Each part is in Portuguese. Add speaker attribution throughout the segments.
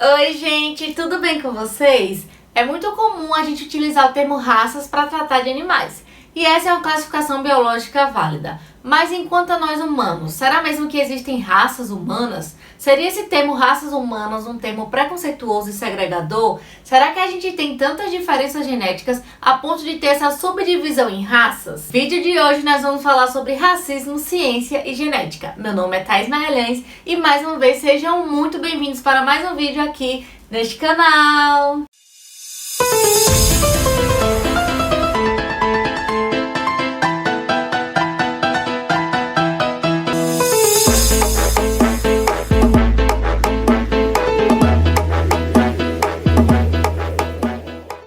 Speaker 1: Oi gente, tudo bem com vocês? É muito comum a gente utilizar o termo raças para tratar de animais. E essa é uma classificação biológica válida. Mas enquanto a nós humanos, será mesmo que existem raças humanas? Seria esse termo raças humanas um termo preconceituoso e segregador? Será que a gente tem tantas diferenças genéticas a ponto de ter essa subdivisão em raças? No vídeo de hoje nós vamos falar sobre racismo, ciência e genética. Meu nome é Thaís Magalhães e mais uma vez sejam muito bem-vindos para mais um vídeo aqui neste canal.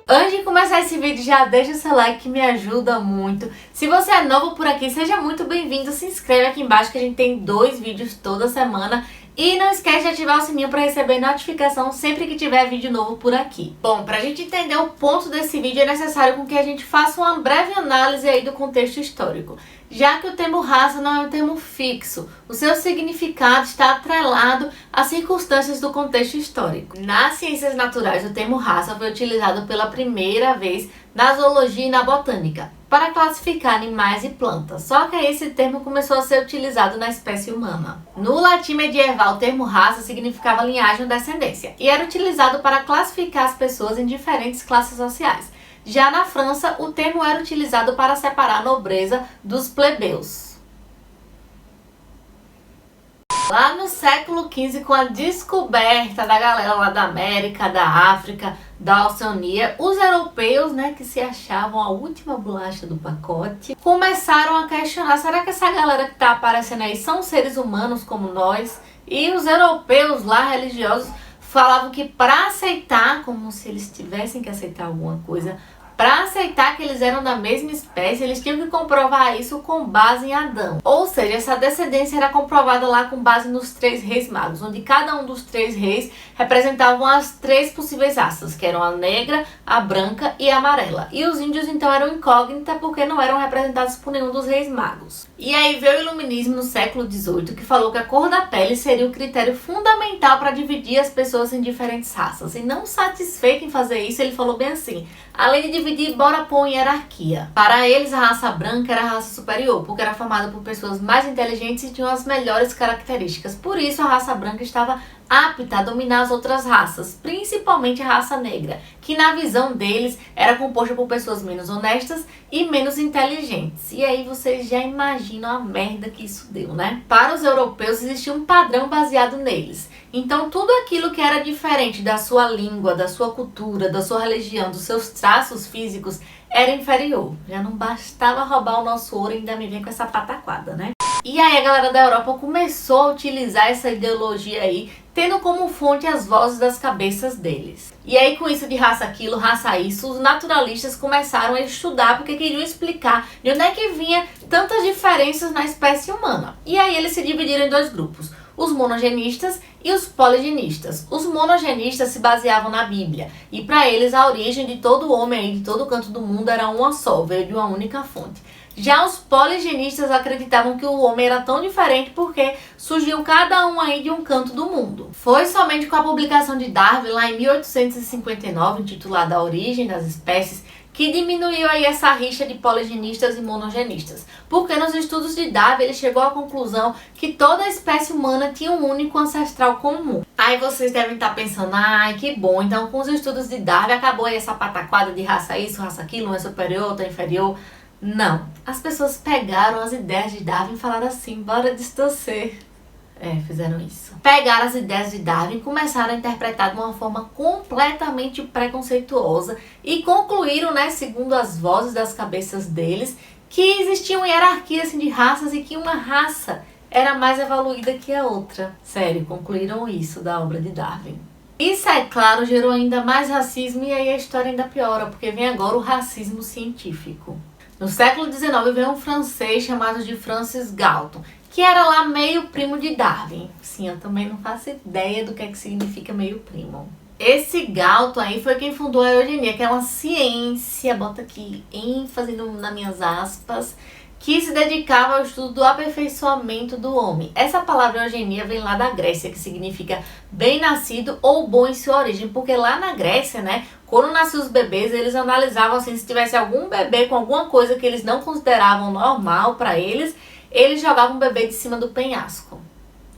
Speaker 1: Antes de começar esse vídeo, já deixa o seu like que me ajuda muito. Se você é novo por aqui, seja muito bem-vindo. Se inscreve aqui embaixo que a gente tem 2 vídeos toda semana. E não esquece de ativar o sininho para receber notificação sempre que tiver vídeo novo por aqui. Bom, para a gente entender o ponto desse vídeo é necessário com que a gente faça uma breve análise aí do contexto histórico. Já que o termo raça não é um termo fixo, o seu significado está atrelado às circunstâncias do contexto histórico. Nas ciências naturais, o termo raça foi utilizado pela primeira vez na zoologia e na botânica, para classificar animais e plantas, só que aí esse termo começou a ser utilizado na espécie humana. No latim medieval, o termo raça significava linhagem ou descendência, e era utilizado para classificar as pessoas em diferentes classes sociais. Já na França, o termo era utilizado para separar a nobreza dos plebeus. Lá no século XV, com a descoberta da galera lá da América, da África, da Oceania, os europeus, que se achavam a última bolacha do pacote, começaram a questionar, será que essa galera que tá aparecendo aí são seres humanos como nós? E os europeus lá, religiosos, falavam que para aceitar, como se eles tivessem que aceitar alguma coisa, para aceitar que eles eram da mesma espécie, eles tinham que comprovar isso com base em Adão. Ou seja, essa descendência era comprovada lá com base nos 3 reis magos, onde cada um dos 3 reis representavam as 3 possíveis raças, que eram a negra, a branca e a amarela. E os índios então eram incógnita porque não eram representados por nenhum dos reis magos. E aí veio o iluminismo no século XVIII, que falou que a cor da pele seria o critério fundamental para dividir as pessoas em diferentes raças. E não satisfeito em fazer isso, ele falou bem assim: além de dividir, bora pôr em hierarquia. Para eles, a raça branca era a raça superior, porque era formada por pessoas mais inteligentes e tinham as melhores características. Por isso, a raça branca estava apta a dominar as outras raças, principalmente a raça negra, que na visão deles era composta por pessoas menos honestas e menos inteligentes. E aí vocês já imaginam a merda que isso deu, né? Para os europeus existia um padrão baseado neles. Então tudo aquilo que era diferente da sua língua, da sua cultura, da sua religião, dos seus traços físicos, era inferior. Já não bastava roubar o nosso ouro e ainda me vem com essa pataquada, né? E aí a galera da Europa começou a utilizar essa ideologia aí, tendo como fonte as vozes das cabeças deles. E aí com isso de raça aquilo, raça isso, os naturalistas começaram a estudar porque queriam explicar de onde é que vinha tantas diferenças na espécie humana. E aí eles se dividiram em 2 grupos: os monogenistas e os poligenistas. Os monogenistas se baseavam na Bíblia, e para eles a origem de todo homem aí, de todo canto do mundo, era uma só, veio de uma única fonte. Já os poligenistas acreditavam que o homem era tão diferente porque surgiu cada um aí de um canto do mundo. Foi somente com a publicação de Darwin, lá em 1859, intitulada A Origem das Espécies, que diminuiu aí essa rixa de poligenistas e monogenistas. Porque nos estudos de Darwin ele chegou à conclusão que toda a espécie humana tinha um único ancestral comum. Aí vocês devem estar pensando, ai que bom, então com os estudos de Darwin acabou aí essa pataquada de raça isso, raça aquilo, um é superior, outro é inferior. Não, as pessoas pegaram as ideias de Darwin e falaram assim, bora distorcer. Fizeram isso. Pegaram as ideias de Darwin e começaram a interpretar de uma forma completamente preconceituosa e concluíram, segundo as vozes das cabeças deles, que existiam hierarquias de raças e que uma raça era mais evoluída que a outra. Sério, concluíram isso da obra de Darwin. Isso, é claro, gerou ainda mais racismo e aí a história ainda piora, porque vem agora o racismo científico. No século XIX veio um francês chamado de Francis Galton, que era lá meio primo de Darwin. Sim, eu também não faço ideia do que significa meio primo. Esse Galton aí foi quem fundou a eugenia, que é uma ciência, bota aqui ênfase nas minhas aspas, que se dedicava ao estudo do aperfeiçoamento do homem. Essa palavra eugenia vem lá da Grécia, que significa bem-nascido ou bom em sua origem, porque lá na Grécia, né, quando nasciam os bebês, eles analisavam assim, se tivesse algum bebê com alguma coisa que eles não consideravam normal para eles jogavam o bebê de cima do penhasco.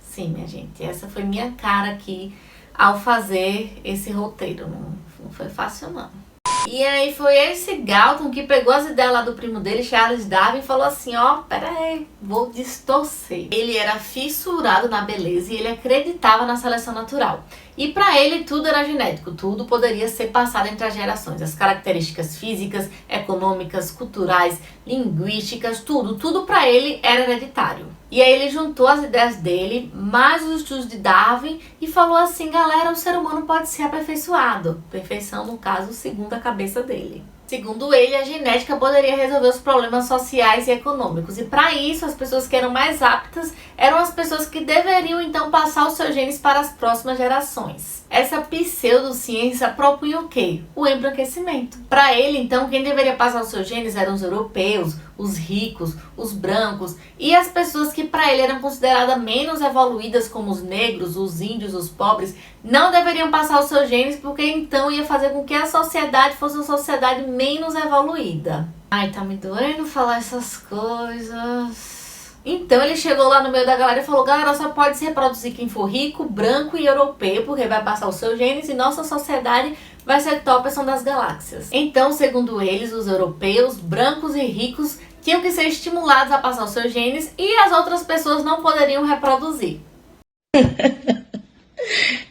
Speaker 1: Sim, minha gente, essa foi minha cara aqui ao fazer esse roteiro, não foi fácil não. E aí foi esse Galton que pegou as ideias lá do primo dele, Charles Darwin, e falou assim, ó, pera aí, vou distorcer. Ele era fissurado na beleza e ele acreditava na seleção natural. E para ele tudo era genético, tudo poderia ser passado entre as gerações. As características físicas, econômicas, culturais, linguísticas, tudo para ele era hereditário. E aí ele juntou as ideias dele, mais os estudos de Darwin e falou assim, galera, o ser humano pode ser aperfeiçoado. Perfeição, no caso, segundo a cabeça dele. Segundo ele, a genética poderia resolver os problemas sociais e econômicos. E para isso, as pessoas que eram mais aptas eram as pessoas que deveriam então passar os seus genes para as próximas gerações. Essa pseudociência propunha o quê? O embranquecimento. Para ele, então, quem deveria passar os seus genes eram os europeus, os ricos, os brancos e as pessoas que para ele eram consideradas menos evoluídas, como os negros, os índios, os pobres, não deveriam passar os seus genes porque então ia fazer com que a sociedade fosse uma sociedade menos evoluída. Ai, tá me doendo falar essas coisas. Então ele chegou lá no meio da galera e falou, galera, só pode se reproduzir quem for rico, branco e europeu, porque vai passar os seus genes e nossa sociedade vai ser Topperson das galáxias. Então, segundo eles, os europeus, brancos e ricos tinham que ser estimulados a passar os seus genes e as outras pessoas não poderiam reproduzir.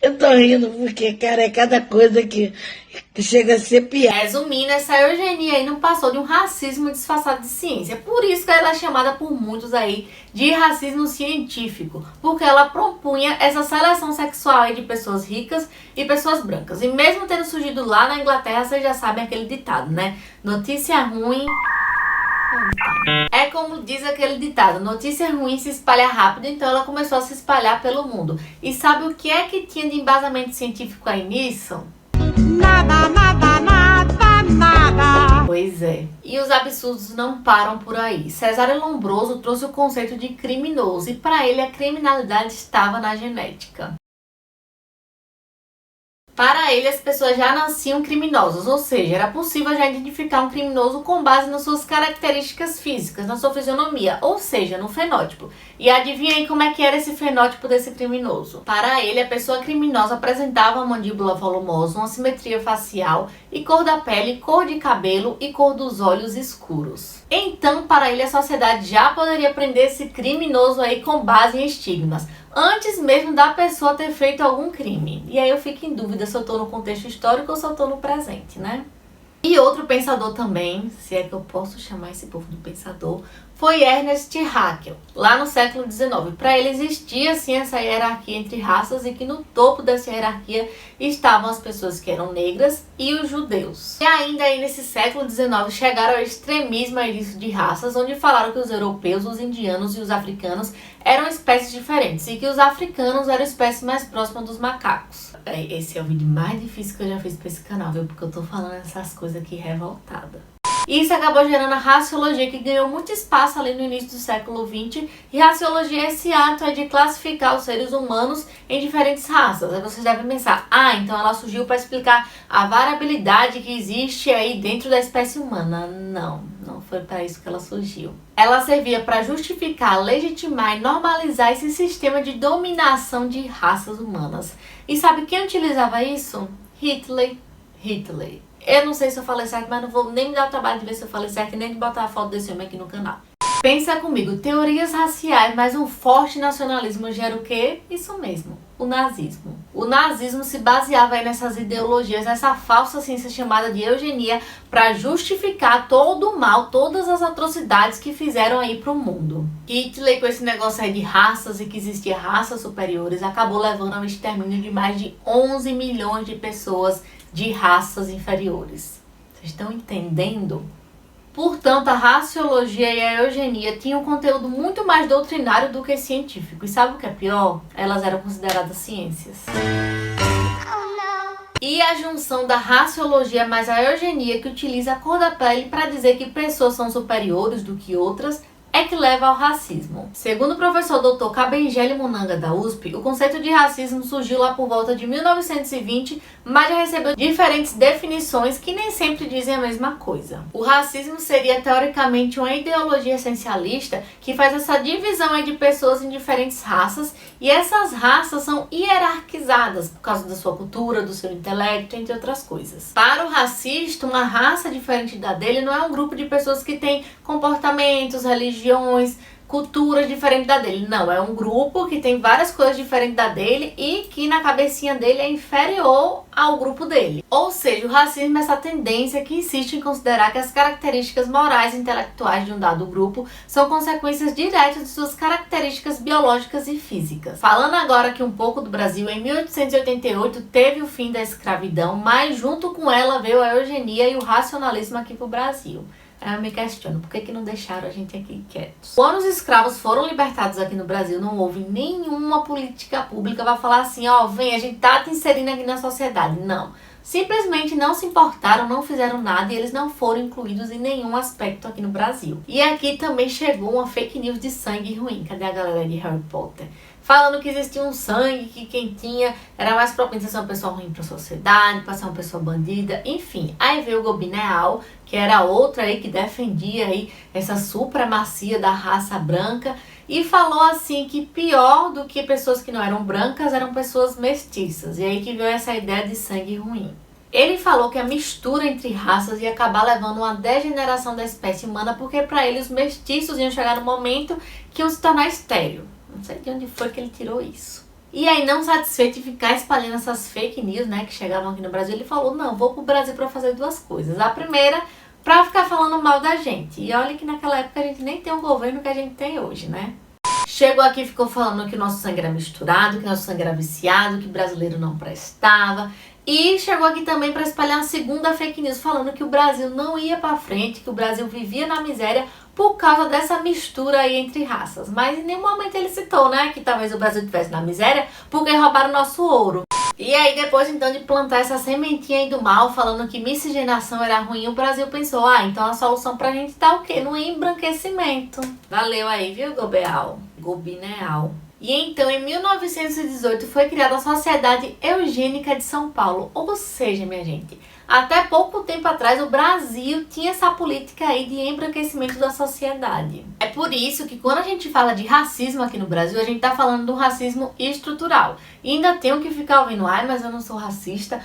Speaker 2: Eu tô rindo porque, cara, é cada coisa que chega a ser piada.
Speaker 1: Resumindo, essa eugenia aí não passou de um racismo disfarçado de ciência. Por isso que ela é chamada por muitos aí de racismo científico. Porque ela propunha essa seleção sexual aí de pessoas ricas e pessoas brancas. E mesmo tendo surgido lá na Inglaterra, vocês já sabem aquele ditado, né? Notícia ruim... É como diz aquele ditado, notícia ruim se espalha rápido, então ela começou a se espalhar pelo mundo. E sabe o que é que tinha de embasamento científico aí nisso?
Speaker 3: Nada, nada, nada, nada.
Speaker 1: Pois é. E os absurdos não param por aí. Cesare Lombroso trouxe o conceito de criminoso e para ele a criminalidade estava na genética. Para ele, as pessoas já nasciam criminosas, ou seja, era possível já identificar um criminoso com base nas suas características físicas, na sua fisionomia, ou seja, no fenótipo. E adivinha aí como é que era esse fenótipo desse criminoso? Para ele, a pessoa criminosa apresentava uma mandíbula volumosa, uma simetria facial e cor da pele, cor de cabelo e cor dos olhos escuros. Então, para ele, a sociedade já poderia prender esse criminoso aí com base em estigmas, antes mesmo da pessoa ter feito algum crime. E aí eu fico em dúvida se eu estou no contexto histórico ou se eu estou no presente, né? E outro pensador também, se é que eu posso chamar esse povo de pensador, foi Ernest Haeckel, lá no século XIX. Para ele existia assim essa hierarquia entre raças e que no topo dessa hierarquia estavam as pessoas que eram negras e os judeus. E ainda aí nesse século XIX chegaram ao extremismo aí disso de raças, onde falaram que os europeus, os indianos e os africanos eram espécies diferentes e que os africanos eram espécies mais próximas dos macacos. Esse é o vídeo mais difícil que eu já fiz para esse canal, viu? Porque eu tô falando essas coisas aqui revoltada. Isso acabou gerando a raciologia, que ganhou muito espaço ali no início do século XX. E raciologia é esse ato aí de classificar os seres humanos em diferentes raças. Aí vocês devem pensar, então ela surgiu para explicar a variabilidade que existe aí dentro da espécie humana. Não foi para isso que ela surgiu. Ela servia para justificar, legitimar e normalizar esse sistema de dominação de raças humanas. E sabe quem utilizava isso? Hitler. Eu não sei se eu falei certo, mas não vou nem me dar o trabalho de ver se eu falei certo e nem de botar a foto desse homem aqui no canal. Pensa comigo, teorias raciais, mas um forte nacionalismo gera o quê? Isso mesmo, o nazismo. O nazismo se baseava aí nessas ideologias, nessa falsa ciência chamada de eugenia, para justificar todo o mal, todas as atrocidades que fizeram aí pro mundo. Hitler, com esse negócio aí de raças e que existia raças superiores, acabou levando ao extermínio de mais de 11 milhões de pessoas de raças inferiores. Vocês estão entendendo? Portanto, a raciologia e a eugenia tinham um conteúdo muito mais doutrinário do que científico. E sabe o que é pior? Elas eram consideradas ciências. E a junção da raciologia mais a eugenia, que utiliza a cor da pele para dizer que pessoas são superiores do que outras, é que leva ao racismo. Segundo o professor Dr. Kabengele Munanga da USP, o conceito de racismo surgiu lá por volta de 1920, mas já recebeu diferentes definições que nem sempre dizem a mesma coisa. O racismo seria teoricamente uma ideologia essencialista que faz essa divisão aí de pessoas em diferentes raças, e essas raças são hierarquizadas por causa da sua cultura, do seu intelecto, entre outras coisas. Para o racista, uma raça diferente da dele não é um grupo de pessoas que tem comportamentos, religiões, culturas diferentes da dele. Não, é um grupo que tem várias coisas diferentes da dele e que na cabecinha dele é inferior ao grupo dele. Ou seja, o racismo é essa tendência que insiste em considerar que as características morais e intelectuais de um dado grupo são consequências diretas de suas características biológicas e físicas. Falando agora aqui um pouco do Brasil, em 1888 teve o fim da escravidão, mas junto com ela veio a eugenia e o racionalismo aqui pro Brasil. Eu me questiono, por que não deixaram a gente aqui quietos? Quando os escravos foram libertados aqui no Brasil, não houve nenhuma política pública para falar assim, ó, vem, a gente tá te inserindo aqui na sociedade. Não. Simplesmente não se importaram, não fizeram nada e eles não foram incluídos em nenhum aspecto aqui no Brasil. E aqui também chegou uma fake news de sangue ruim. Cadê a galera de Harry Potter? Falando que existia um sangue, que quem tinha era mais propenso a ser uma pessoa ruim para a sociedade, para ser uma pessoa bandida, enfim. Aí veio o Gobineau, que era outra aí que defendia aí essa supremacia da raça branca, e falou assim que pior do que pessoas que não eram brancas eram pessoas mestiças. E aí que veio essa ideia de sangue ruim. Ele falou que a mistura entre raças ia acabar levando uma degeneração da espécie humana, porque para ele os mestiços iam chegar no momento que iam se tornar estéril. Não sei de onde foi que ele tirou isso. E aí, não satisfeito de ficar espalhando essas fake news, né, que chegavam aqui no Brasil, ele falou, não, vou pro Brasil para fazer duas coisas. A primeira, para ficar falando mal da gente. E olha que naquela época a gente nem tem o governo que a gente tem hoje, né? Chegou aqui e ficou falando que o nosso sangue era misturado, que o nosso sangue era viciado, que brasileiro não prestava. E chegou aqui também para espalhar a segunda fake news, falando que o Brasil não ia para frente, que o Brasil vivia na miséria por causa dessa mistura aí entre raças. Mas em nenhum momento ele citou, né, que talvez o Brasil estivesse na miséria porque roubaram nosso ouro. E aí depois então de plantar essa sementinha aí do mal, falando que miscigenação era ruim, o Brasil pensou, então a solução pra gente tá o quê? No embranquecimento. Valeu aí, viu, Gobineau. E então, em 1918, foi criada a Sociedade Eugênica de São Paulo. Ou seja, minha gente, até pouco tempo atrás o Brasil tinha essa política aí de embranquecimento da sociedade. É por isso que quando a gente fala de racismo aqui no Brasil, a gente tá falando do racismo estrutural. E ainda tenho que ficar ouvindo, mas eu não sou racista,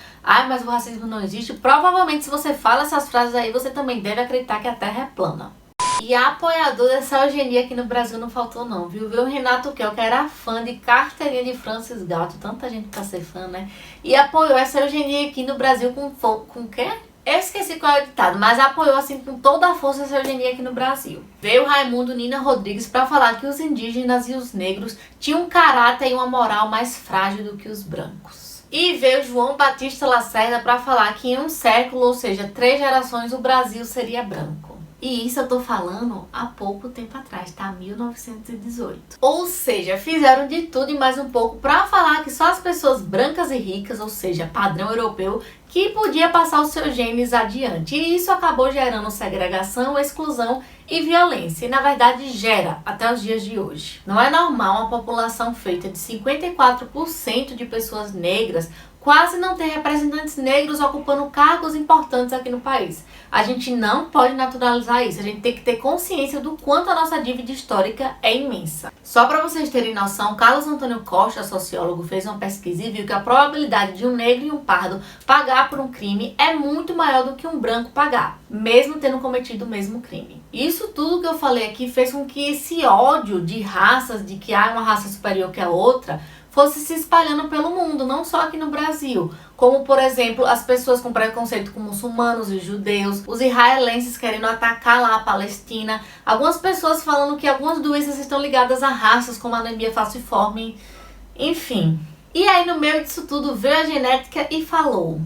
Speaker 1: mas o racismo não existe. Provavelmente se você fala essas frases aí, você também deve acreditar que a Terra é plana. E a apoiador dessa eugenia aqui no Brasil não faltou não, viu? Viu o Renato Kell, que era fã de carteirinha de Francis Galton, tanta gente pra ser fã, né? E apoiou essa eugenia aqui no Brasil com o quê? Eu esqueci qual é o ditado, mas apoiou assim com toda a força essa eugenia aqui no Brasil. Veio Raimundo Nina Rodrigues para falar que os indígenas e os negros tinham um caráter e uma moral mais frágil do que os brancos. E veio João Batista Lacerda para falar que em um século, ou seja, 3 gerações, o Brasil seria branco. E isso eu tô falando há pouco tempo atrás, tá? 1918. Ou seja, fizeram de tudo e mais um pouco pra falar que só as pessoas brancas e ricas, ou seja, padrão europeu, que podia passar os seus genes adiante. E isso acabou gerando segregação, exclusão e violência. E na verdade gera até os dias de hoje. Não é normal uma população feita de 54% de pessoas negras quase não ter representantes negros ocupando cargos importantes aqui no país. A gente não pode naturalizar isso, a gente tem que ter consciência do quanto a nossa dívida histórica é imensa. Só para vocês terem noção, Carlos Antônio Costa, sociólogo, fez uma pesquisa e viu que a probabilidade de um negro e um pardo pagar por um crime é muito maior do que um branco pagar, mesmo tendo cometido o mesmo crime. Isso tudo que eu falei aqui fez com que esse ódio de raças, de que há uma raça superior que a outra, fosse se espalhando pelo mundo, não só aqui no Brasil. Como, por exemplo, as pessoas com preconceito com muçulmanos e judeus, os israelenses querendo atacar lá a Palestina, algumas pessoas falando que algumas doenças estão ligadas a raças, como a anemia falciforme, enfim. E aí, no meio disso tudo, veio a genética e falou: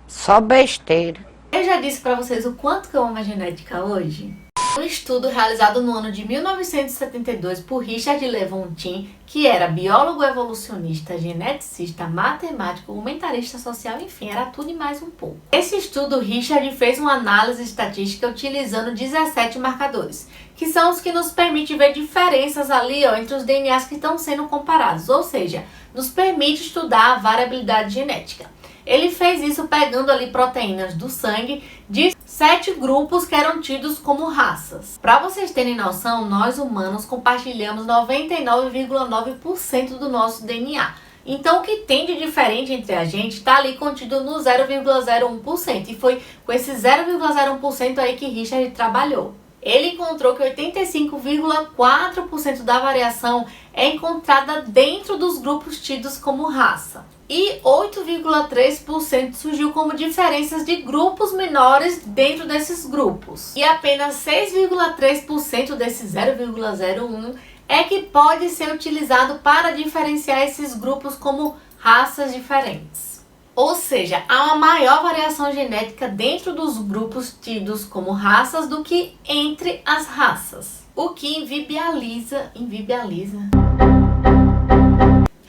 Speaker 2: só besteira.
Speaker 1: Eu já disse pra vocês o quanto que eu amo a genética hoje. Um estudo realizado no ano de 1972 por Richard Lewontin, que era biólogo evolucionista, geneticista, matemático, comentarista social, enfim, era tudo e mais um pouco. Esse estudo, Richard fez uma análise estatística utilizando 17 marcadores, que são os que nos permitem ver diferenças ali entre os DNAs que estão sendo comparados, ou seja, nos permite estudar a variabilidade genética. Ele fez isso pegando ali proteínas do sangue de 7 grupos que eram tidos como raças. Para vocês terem noção, nós humanos compartilhamos 99,9% do nosso DNA. Então, o que tem de diferente entre a gente está ali contido no 0,01%. E foi com esse 0,01% aí que Richard trabalhou. Ele encontrou que 85,4% da variação é encontrada dentro dos grupos tidos como raça. E 8,3% surgiu como diferenças de grupos menores dentro desses grupos. E apenas 6,3% desse 0,01% é que pode ser utilizado para diferenciar esses grupos como raças diferentes. Ou seja, há uma maior variação genética dentro dos grupos tidos como raças do que entre as raças, o que inviabiliza.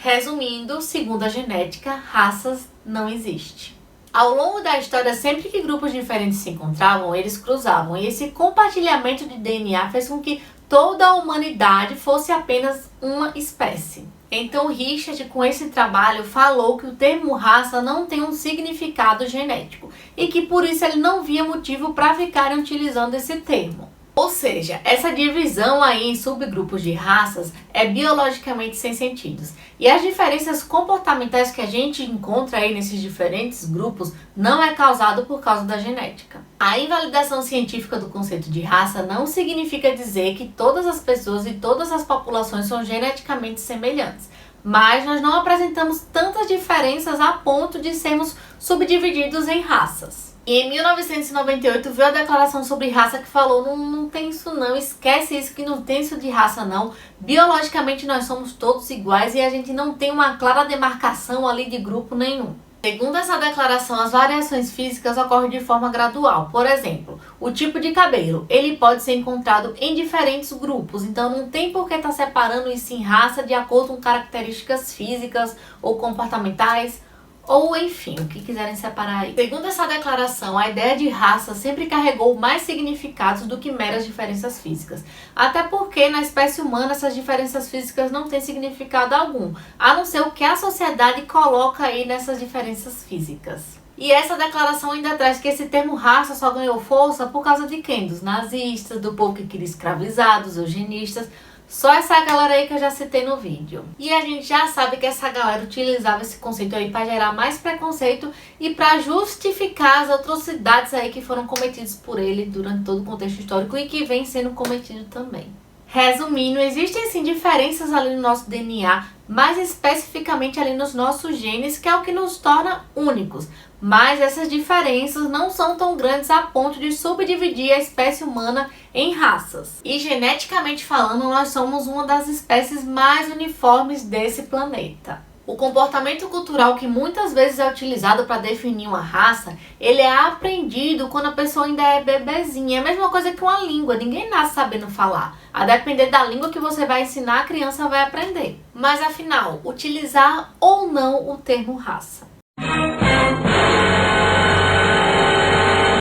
Speaker 1: Resumindo, segundo a genética, raças não existem. Ao longo da história, sempre que grupos diferentes se encontravam, eles cruzavam, e esse compartilhamento de DNA fez com que toda a humanidade fosse apenas uma espécie. Então Richard, com esse trabalho, falou que o termo raça não tem um significado genético e que por isso ele não via motivo para ficarem utilizando esse termo. Ou seja, essa divisão aí em subgrupos de raças é biologicamente sem sentidos. E as diferenças comportamentais que a gente encontra aí nesses diferentes grupos não é causado por causa da genética. A invalidação científica do conceito de raça não significa dizer que todas as pessoas e todas as populações são geneticamente semelhantes. Mas nós não apresentamos tantas diferenças a ponto de sermos subdivididos em raças. E em 1998 veio a declaração sobre raça que falou, não tem isso não, esquece isso que não tem isso de raça não. Biologicamente nós somos todos iguais e a gente não tem uma clara demarcação ali de grupo nenhum. Segundo essa declaração, as variações físicas ocorrem de forma gradual. Por exemplo, o tipo de cabelo, ele pode ser encontrado em diferentes grupos, então não tem por que estar separando isso em raça de acordo com características físicas ou comportamentais, ou enfim, o que quiserem separar aí. Segundo essa declaração, a ideia de raça sempre carregou mais significados do que meras diferenças físicas. Até porque na espécie humana essas diferenças físicas não têm significado algum, a não ser o que a sociedade coloca aí nessas diferenças físicas. E essa declaração ainda traz que esse termo raça só ganhou força por causa de quem? Dos nazistas, do povo que queria escravizar, dos eugenistas. Só essa galera aí que eu já citei no vídeo. E a gente já sabe que essa galera utilizava esse conceito aí para gerar mais preconceito e para justificar as atrocidades aí que foram cometidas por ele durante todo o contexto histórico e que vem sendo cometido também. Resumindo, existem sim diferenças ali no nosso DNA, mais especificamente ali nos nossos genes, que é o que nos torna únicos. Mas essas diferenças não são tão grandes a ponto de subdividir a espécie humana em raças. E geneticamente falando, nós somos uma das espécies mais uniformes desse planeta. O comportamento cultural que muitas vezes é utilizado para definir uma raça, ele é aprendido quando a pessoa ainda é bebezinha. É a mesma coisa que uma língua, ninguém nasce sabendo falar. A depender da língua que você vai ensinar, a criança vai aprender. Mas afinal, utilizar ou não o termo raça?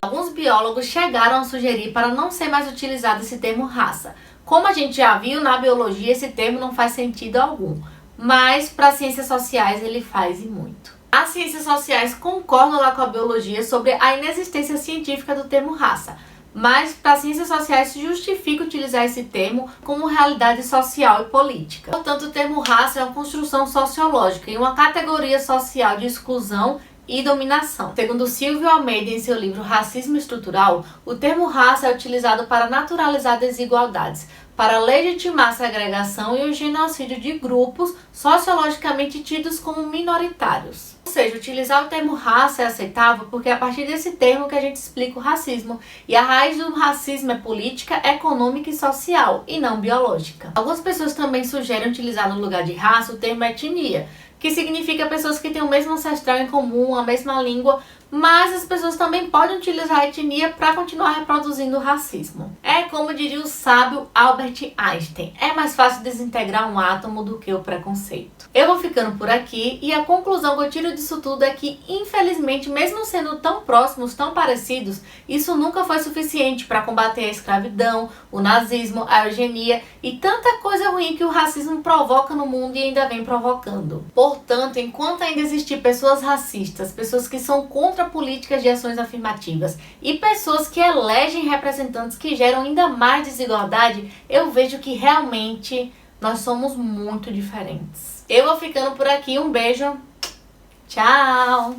Speaker 1: Alguns biólogos chegaram a sugerir para não ser mais utilizado esse termo raça. Como a gente já viu, na biologia esse termo não faz sentido algum. Mas para as ciências sociais ele faz e muito. As ciências sociais concordam lá com a biologia sobre a inexistência científica do termo raça, mas para as ciências sociais se justifica utilizar esse termo como realidade social e política. Portanto, o termo raça é uma construção sociológica e uma categoria social de exclusão e dominação. Segundo Silvio Almeida em seu livro Racismo Estrutural, o termo raça é utilizado para naturalizar desigualdades, para legitimar a segregação e o genocídio de grupos sociologicamente tidos como minoritários. Ou seja, utilizar o termo raça é aceitável porque é a partir desse termo que a gente explica o racismo. E a raiz do racismo é política, econômica e social, e não biológica. Algumas pessoas também sugerem utilizar no lugar de raça o termo etnia, que significa pessoas que têm o mesmo ancestral em comum, a mesma língua, mas as pessoas também podem utilizar a etnia para continuar reproduzindo o racismo. É como diria o sábio Albert Einstein, é mais fácil desintegrar um átomo do que o preconceito. Eu vou ficando por aqui e a conclusão que eu tiro disso tudo é que, infelizmente, mesmo sendo tão próximos, tão parecidos, isso nunca foi suficiente para combater a escravidão, o nazismo, a eugenia e tanta coisa ruim que o racismo provoca no mundo e ainda vem provocando. Portanto, enquanto ainda existir pessoas racistas, pessoas que são contra políticas de ações afirmativas e pessoas que elegem representantes que geram ainda mais desigualdade, eu vejo que realmente nós somos muito diferentes. Eu vou ficando por aqui, um beijo, tchau!